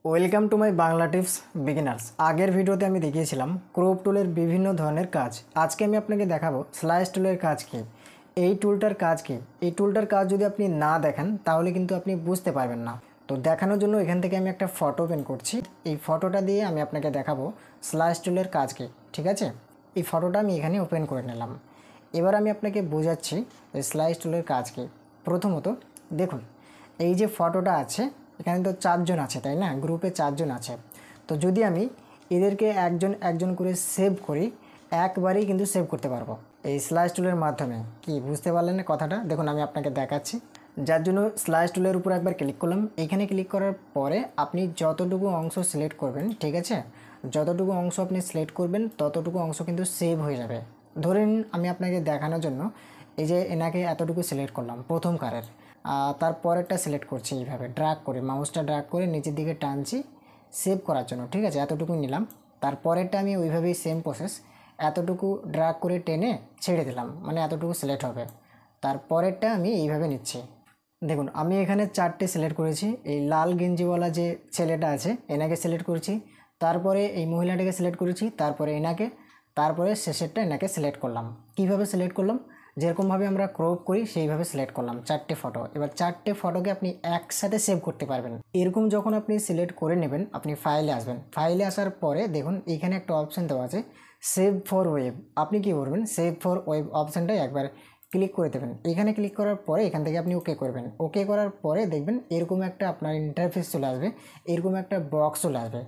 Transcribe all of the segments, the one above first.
Welcome to my Bangla tips beginners. আগের ভিডিওতে আমি দেখিয়েছিলাম ক্রপ টুলের বিভিন্ন ধরনের কাজ। আজকে আমি আপনাকে দেখাবো স্লাইস টুলের কাজ কি, এই টুলটার কাজ কি। এই টুলটার কাজ যদি আপনি না দেখেন তাহলে কিন্তু আপনি বুঝতে পারবেন না। তো দেখানোর জন্য এখান থেকে আমি একটা ফটো ওপেন করছি। এই ফটোটা দিয়ে আমি আপনাকে দেখাবো স্লাইস টুলের কাজ কি, ঠিক আছে। এই ফটোটা আমি এখানে ওপেন করে নিলাম। এবার আমি আপনাকে বোঝাচ্ছি এই স্লাইস টুলের কাজ কি। প্রথমত দেখুন, এই যে ফটোটা আছে এখানে তো 4 জন আছে, তাই না? গ্রুপে 4 জন আছে। তো যদি আমি এদেরকে একজন একজন করে সেভ করি, একবারেই কিন্তু সেভ করতে পারবো এই স্লাইস টুলের মাধ্যমে। কি বুঝতে পারলেন না কথাটা? দেখুন আমি আপনাকে দেখাচ্ছি। যার জন্য স্লাইস টুলের উপর একবার ক্লিক করলাম। এখানে ক্লিক করার পরে আপনি যতটুকু অংশ সিলেক্ট করবেন, ঠিক আছে, যতটুকু অংশ আপনি সিলেক্ট করবেন ততটুকু অংশ কিন্তু সেভ হয়ে যাবে। ধরেন আমি আপনাকে দেখানোর জন্য এই যে এনাকে এতটুকু সিলেক্ট করলাম প্রথম কারের, তারপরেরটা সিলেক্ট করছি এইভাবে ড্র্যাগ করে, মাউসটা ড্র্যাগ করে নিচের দিকে টানছি সেভ করার জন্য, ঠিক আছে। এতটুকু নিলাম। তারপরেরটা আমি ওইভাবেই সেম প্রসেস, এতটুকু ড্র্যাগ করে টেনে ছেড়ে দিলাম, মানে এতটুকু সিলেক্ট হবে। তারপরেরটা আমি এইভাবে নিচ্ছি। দেখুন আমি এখানে 4টে সিলেক্ট করেছি। এই লাল গেঞ্জিওয়ালা যে ছেলেটা আছে এনাকে সিলেক্ট করেছি, তারপরে এই মহিলাটাকে সিলেক্ট করেছি, তারপরে এনাকে, তারপরে শেষেরটা এনাকে সিলেক্ট করলাম। কিভাবে সিলেক্ট করলাম? যেরকমভাবে আমরা ক্রপ করি সেইভাবে সিলেক্ট করলাম 4টে ফটো। এবার 4টে ফটোকে আপনি একসাথে সেভ করতে পারবেন। এরকম যখন আপনি সিলেক্ট করে নেবেন আপনি ফাইলে আসবেন। ফাইলে আসার পরে দেখুন এইখানে একটা অপশান দেওয়া আছে সেভ ফর ওয়েব। আপনি কি করবেন, সেভ ফর ওয়েব অপশানটাই একবার ক্লিক করে দেবেন। এখানে ক্লিক করার পরে এখান থেকে আপনি ওকে করবেন। ওকে করার পরে দেখবেন এরকম একটা আপনার ইন্টারফেস চলে আসবে, এরকম একটা বক্স চলে আসবে।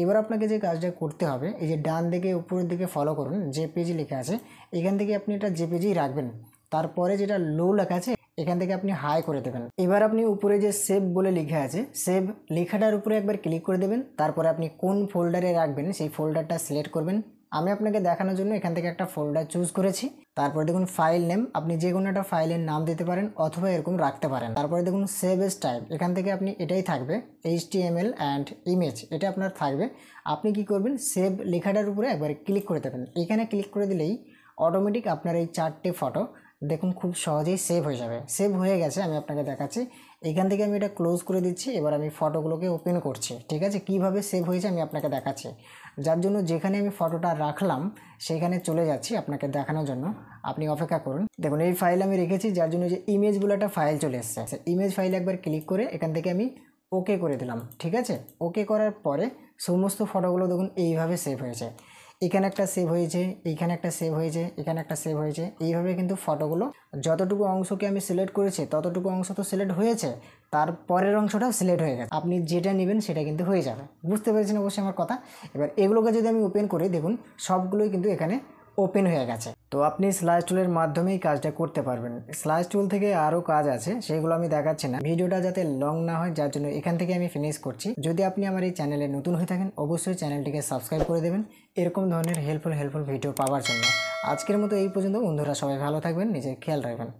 এবার আপনাকে যে কাজটা করতে হবে, এই যে ডান দিকে উপরের দিকে ফলো করুন, জেপিজি লেখা আছে, এখান থেকে আপনি এটা জেপিজি রাখবেন। তারপরে যেটা লো লেখা আছে এখান থেকে আপনি হাই করে দেবেন। এবার আপনি উপরে যে সেভ বলে লেখা আছে সেভ লেখাটার উপরে একবার ক্লিক করে দেবেন। তারপরে আপনি কোন ফোল্ডারে রাখবেন সেই ফোল্ডারটা সিলেক্ট করবেন। আমি আপনাকে দেখানোর জন্য এখান থেকে একটা ফোল্ডার চুজ করেছি। তারপরে দেখুন ফাইল নেম, আপনি যে কোনো একটা ফাইলের নাম দিতে পারেন অথবা এরকম রাখতে পারেন। তারপরে দেখুন সেভ এস টাইপ, এখান থেকে আপনি এটাই থাকবে HTML অ্যান্ড ইমেজ, এটা আপনার থাকবে। আপনি কি করবেন, সেভ লেখাটার উপরে একবার ক্লিক করে দেবেন। এখানে ক্লিক করে দিলেই অটোমেটিক আপনার এই 4টে ফটো দেখুন খুব সহজেই সেভ হয়ে যাবে। সেভ হয়ে গেছে, আমি আপনাকে দেখাচ্ছি। এখান থেকে আমি এটা ক্লোজ করে দিচ্ছি। এবার আমি ফটোগুলোকে ওপেন করছি, ঠিক আছে। কিভাবে সেভ হয়েছে আমি আপনাকে দেখাচ্ছি। যার জন্য যেখানে আমি ফটোটা রাখলাম সেইখানে চলে যাচ্ছি আপনাকে দেখানোর জন্য। আপনি অপেক্ষা করুন। দেখুন এই ফাইল আমি রেখেছি, যার জন্য যে ইমেজ বলে একটা ফাইল চলে এসেছে। ইমেজ ফাইলে একবার ক্লিক করে এখান থেকে আমি ওকে করে দিলাম, ঠিক আছে। ওকে করার পরে সমস্ত ফটোগুলো দেখুন এইভাবে সেভ হয়েছে। এখানে একটা সেভ হয়েছে, এইখানে একটা সেভ হয়েছে, এখানে একটা সেভ হয়েছে। এইভাবে কিন্তু ফটোগুলো যতটুকু অংশকে আমি সিলেক্ট করেছি ততটুকু অংশ তো সিলেক্ট হয়েছে, তারপরের অংশটাও সিলেক্ট হয়ে গেছে। আপনি যেটা নেবেন সেটা কিন্তু হয়ে যাবে। বুঝতে পেরেছেন অবশ্যই আমার কথা। এবার এগুলোকে যদি আমি ওপেন করি দেখুন সবগুলোই কিন্তু এখানে ওপেন হয়ে গেছে। তো আপনি স্লাইস টুলের মাধ্যমেই কাজটা করতে পারবেন। স্লাইস টুল থেকে আরও কাজ আছে, সেগুলো আমি দেখাচ্ছি না, ভিডিওটা যাতে লং না হয়, যার জন্য এখান থেকে আমি ফিনিশ করছি। যদি আপনি আমার এই চ্যানেলে নতুন হয়ে থাকেন অবশ্যই চ্যানেলটিকে সাবস্ক্রাইব করে দেবেন এরকম ধরনের হেল্পফুল ভিডিও পাওয়ার জন্য। আজকের মতো এই পর্যন্ত বন্ধুরা, সবাই ভালো থাকবেন, নিজের খেয়াল রাখবেন।